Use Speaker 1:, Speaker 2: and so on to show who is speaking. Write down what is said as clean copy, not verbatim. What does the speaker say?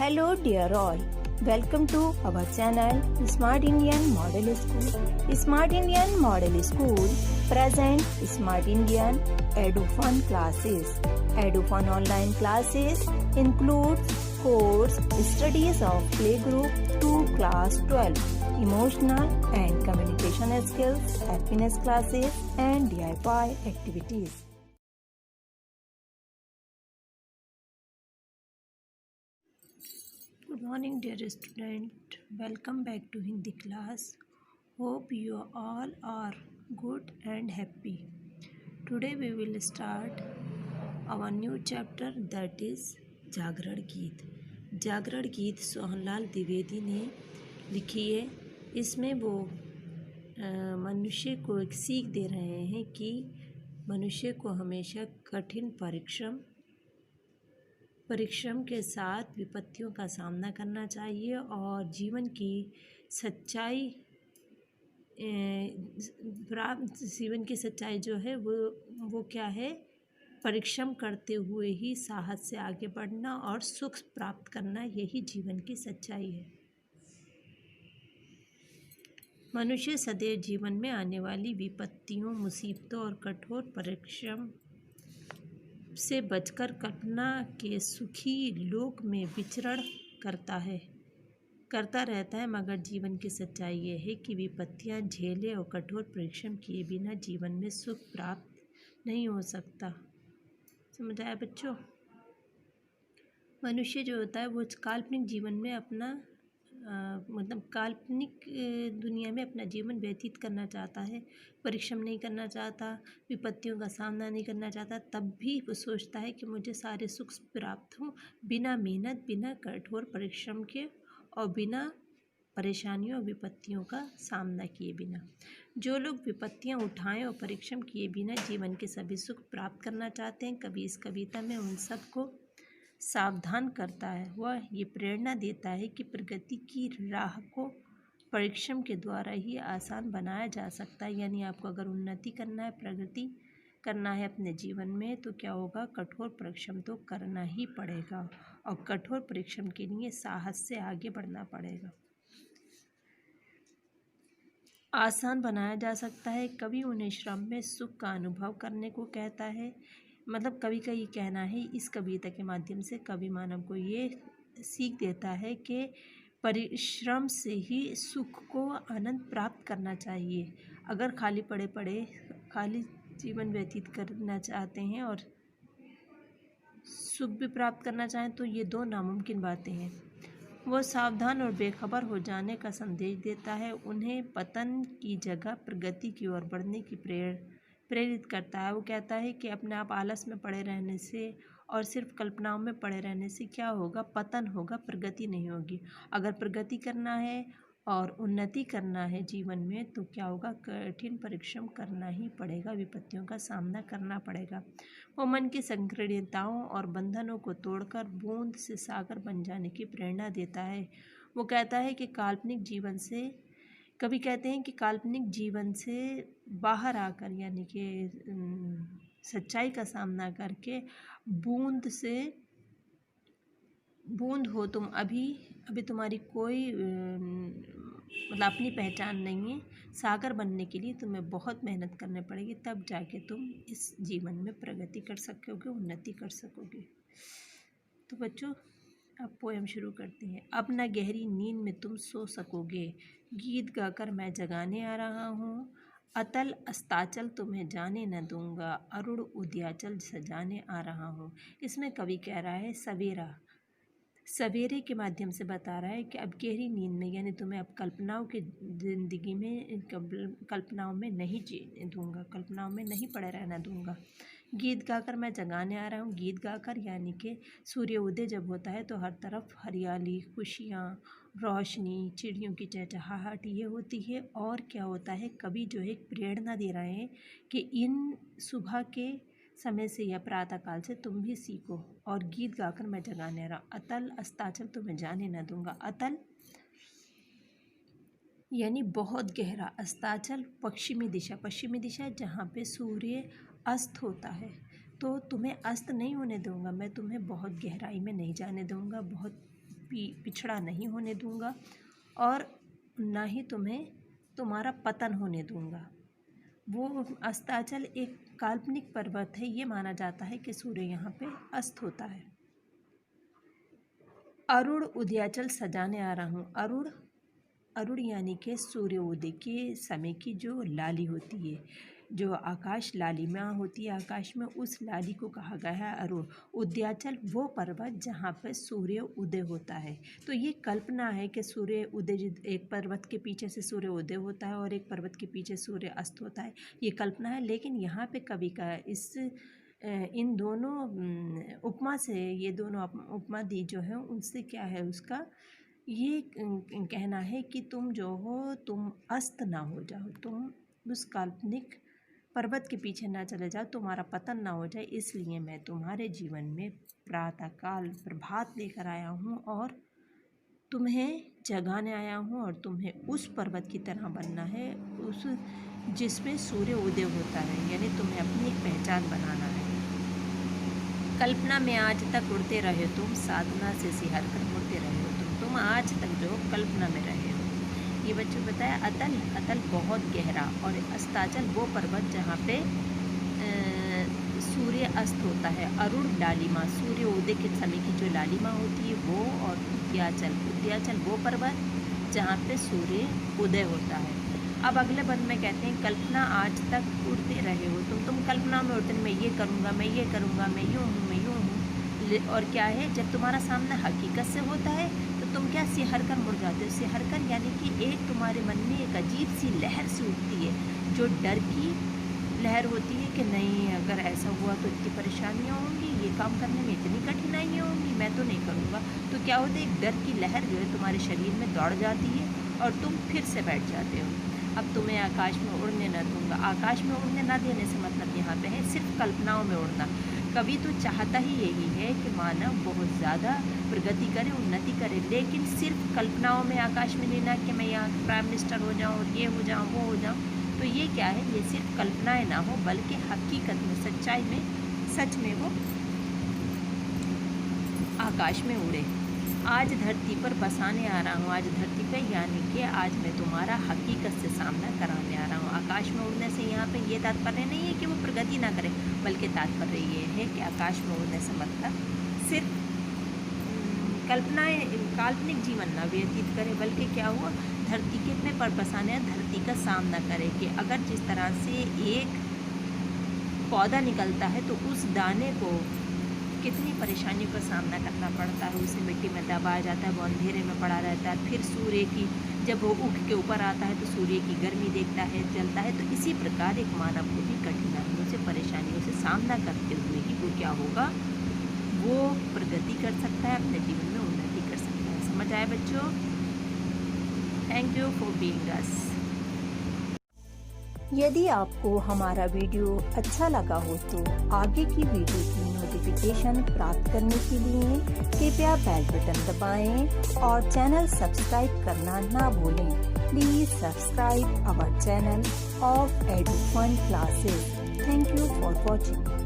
Speaker 1: Hello dear all, welcome to our channel Smart Indian Model School. Smart Indian Model School present Smart Indian EduFun classes. EduFun online classes includes course studies of playgroup to class 12, emotional and communication skills, happiness classes and DIY activities. Good morning dear student, welcome back to Hindi class. Hope you all are good and happy. Today we will start our new chapter, that is जागरण गीत. जागरण गीत सोहनलाल द्विवेदी ने लिखी है. इसमें वो मनुष्य को एक सीख दे रहे हैं कि मनुष्य को हमेशा कठिन परिश्रम के साथ विपत्तियों का सामना करना चाहिए और जीवन की सच्चाई जो है वो क्या है, परिश्रम करते हुए ही साहस से आगे बढ़ना और सुख प्राप्त करना, यही जीवन की सच्चाई है. मनुष्य सदैव जीवन में आने वाली विपत्तियों, मुसीबतों और कठोर परिश्रम से बचकर कल्पना के सुखी लोक में विचरण करता रहता है. मगर जीवन की सच्चाई ये है कि विपत्तियां झेले और कठोर परिश्रम किए बिना जीवन में सुख प्राप्त नहीं हो सकता. समझ आया बच्चों? मनुष्य जो होता है वो काल्पनिक जीवन में अपना काल्पनिक दुनिया में अपना जीवन व्यतीत करना चाहता है, परिश्रम नहीं करना चाहता, विपत्तियों का सामना नहीं करना चाहता. तब भी वो सोचता है कि मुझे सारे सुख प्राप्त हों बिना मेहनत, बिना कठोर परिश्रम के और बिना परेशानियों और विपत्तियों का सामना किए बिना. जो लोग विपत्तियां उठाएं और परिश्रम किए बिना जीवन के सभी सुख प्राप्त करना चाहते हैं, कवि इस कविता में उन सबको सावधान करता है. वह ये प्रेरणा देता है कि प्रगति की राह को परिश्रम के द्वारा ही आसान बनाया जा सकता है. यानी आपको अगर उन्नति करना है, प्रगति करना है अपने जीवन में, तो क्या होगा, कठोर परिश्रम तो करना ही पड़ेगा और कठोर परिश्रम के लिए साहस से आगे बढ़ना पड़ेगा. आसान बनाया जा सकता है. कवि उन्हें श्रम में सुख का अनुभव करने को कहता है. कवि का ये कहना है, इस कविता के माध्यम से कवि मानव को ये सीख देता है कि परिश्रम से ही सुख को आनंद प्राप्त करना चाहिए. अगर खाली जीवन व्यतीत करना चाहते हैं और सुख भी प्राप्त करना चाहें तो ये दो नामुमकिन बातें हैं. वो सावधान और बेखबर हो जाने का संदेश देता है. उन्हें पतन की जगह प्रगति की ओर बढ़ने की प्रेरित करता है. वो कहता है कि अपने आप आलस में पड़े रहने से और सिर्फ कल्पनाओं में पड़े रहने से क्या होगा, पतन होगा, प्रगति नहीं होगी. अगर प्रगति करना है और उन्नति करना है जीवन में, तो क्या होगा, कठिन परिश्रम करना ही पड़ेगा, विपत्तियों का सामना करना पड़ेगा. वो मन की संकीर्णताओं और बंधनों को तोड़कर बूंद से सागर बन जाने की प्रेरणा देता है. वो कहता है कि कवि कहते हैं कि काल्पनिक जीवन से बाहर आकर, यानी कि सच्चाई का सामना करके, बूंद हो तुम, अभी तुम्हारी कोई अपनी पहचान नहीं है. सागर बनने के लिए तुम्हें बहुत मेहनत करनी पड़ेगी, तब जाके तुम इस जीवन में प्रगति कर सकोगे, उन्नति कर सकोगे. तो बच्चों, अब पोएम शुरू करते हैं. अब न गहरी नींद में तुम सो सकोगे, गीत गाकर मैं जगाने आ रहा हूँ. अतल अस्ताचल तुम्हें जाने न दूंगा, अरुण उदयाचल सजाने आ रहा हूँ. इसमें कवि कह रहा है सवेरे के माध्यम से बता रहा है कि अब गहरी नींद में, यानी तुम्हें अब कल्पनाओं की जिंदगी में, कल्पनाओं में नहीं जीने दूंगा, कल्पनाओं में नहीं पड़े रहना दूंगा. गीत गाकर मैं जगाने आ रहा हूँ. गीत गाकर यानी कि सूर्य उदय जब होता है तो हर तरफ हरियाली, खुशियाँ, रोशनी, चिड़ियों की चहचहाहट ये होती है. और क्या होता है, कवि जो है प्रेरणा दे रहे हैं कि इन सुबह के समय से या प्रातः काल से तुम भी सीखो. और गीत गाकर मैं जगाने आ रहा. अतल अस्ताचल तुम्हें जाने न दूंगा. अतल यानी बहुत गहरा, अस्ताचल पश्चिमी दिशा जहाँ पे सूर्य अस्त होता है. तो तुम्हें अस्त नहीं होने दूंगा, मैं तुम्हें बहुत गहराई में नहीं जाने दूंगा, बहुत पिछड़ा नहीं होने दूंगा और ना ही तुम्हें तुम्हारा पतन होने दूंगा। वो अस्ताचल एक काल्पनिक पर्वत है। ये माना जाता है कि सूर्य यहाँ पे अस्त होता है। अरुण उदयाचल सजाने आ रहा हूँ। अरुण यानी कि सूर्योदय के समय की जो लाली होती है, जो आकाश लालिमा होती है आकाश में, उस लाली को कहा गया है अरुण। उदयाचल वो पर्वत जहाँ पर सूर्य उदय होता है। तो ये कल्पना है कि सूर्य उदय, एक पर्वत के पीछे से सूर्य उदय होता है और एक पर्वत के पीछे सूर्य अस्त होता है, ये कल्पना है। लेकिन यहाँ पे कवि का इन दोनों उपमा से, ये दोनों उपमा दी जो है उनसे क्या है, उसका ये कहना है कि तुम जो हो तुम अस्त ना हो जाओ, तुम उस काल्पनिक पर्वत के पीछे ना चले जाओ, तुम्हारा पतन ना हो जाए। इसलिए मैं तुम्हारे जीवन में प्रातःकाल प्रभात लेकर आया हूँ और तुम्हें जगाने आया हूँ और तुम्हें उस पर्वत की तरह बनना है, उस जिसमें सूर्य उदय होता है। यानी तुम्हें अपनी एक पहचान बनाना है। कल्पना में आज तक उड़ते रहे तुम, साधना से सिहर कर मुड़ते रहे हो तुम आज तक जो कल्पना में रहे हो। ये बच्चों बताया अतल बहुत गहरा और अस्ताचल वो पर्वत जहाँ पे सूर्य अस्त होता है। अरुण लालिमा, सूर्य उदय के समय की जो लालिमा होती है वो, और उदयाचल वो पर्वत जहाँ पे सूर्य उदय होता है। अब अगले बंद में कहते हैं कल्पना आज तक उड़ते रहे हो तुम कल्पना में उड़ते, मैं ये करूँगा, मैं ये करूँगा, मैं यूँ हूँ, मैं यूँ हूँ। और क्या है, जब तुम्हारा सामना हकीकत से होता है तो तुम क्या सिहर कर मुड़ जाते हो। सिहर कर यानी कि एक तुम्हारे मन में एक अजीब सी लहर सी उठती है, जो डर की लहर होती है कि नहीं, अगर ऐसा हुआ तो इतनी परेशानियाँ होंगी, ये काम करने में इतनी कठिनाइयाँ होंगी, मैं तो नहीं करूँगा। तो क्या होता है, एक डर की लहर जो है तुम्हारे शरीर में दौड़ जाती है और तुम फिर से बैठ जाते हो। अब तुम्हें आकाश में उड़ने न दूंगा। आकाश में उड़ने न देने से मतलब यहाँ पे है सिर्फ कल्पनाओं में उड़ना। कवि तो चाहता ही यही है कि मानव बहुत ज़्यादा प्रगति करे, उन्नति करे, लेकिन सिर्फ कल्पनाओं में आकाश में लेना कि मैं यहाँ प्राइम मिनिस्टर हो जाऊँ और ये हो जाऊँ, वो हो जाऊँ। तो ये क्या है, ये सिर्फ कल्पनाएं ना हो बल्कि हकीकत में, सच्चाई में, सच में वो आकाश में उड़े। आज धरती पर बसाने आ रहा हूँ। आज धरती पे यानी कि आज मैं तुम्हारा हकीकत से सामना कराने आ रहा हूँ। आकाश में उड़ने से यहाँ पे ये तात्पर्य नहीं है कि वो प्रगति ना करे, बल्कि तात्पर्य ये है कि आकाश में उड़ने से मतलब सिर्फ कल्पनाएं, काल्पनिक जीवन ना व्यतीत करे, बल्कि क्या हुआ, धरती के में पर बसाने, धरती का सामना करे। कि अगर जिस तरह से एक पौधा निकलता है तो उस दाने को कितनी परेशानियों का सामना करना पड़ता है, उसे मिट्टी में दबाया जाता है, वो अंधेरे में पड़ा रहता है, फिर सूर्य की जब वो उठ के ऊपर आता है तो सूर्य की गर्मी देखता है, जलता है। तो इसी प्रकार एक मानव को भी कठिनाइयों से, परेशानियों से सामना करते हुए ही वो क्या होगा, वो प्रगति कर सकता है, अपने जीवन में उन्नति कर सकता है। समझ आया बच्चों? थैंक यू फॉर बीइंग अस।
Speaker 2: यदि आपको हमारा वीडियो अच्छा लगा हो तो आगे की वीडियो की नोटिफिकेशन प्राप्त करने के लिए कृपया बेल बटन दबाएं और चैनल सब्सक्राइब करना ना भूलें। Please subscribe our channel of Edufun classes. Thank you for watching.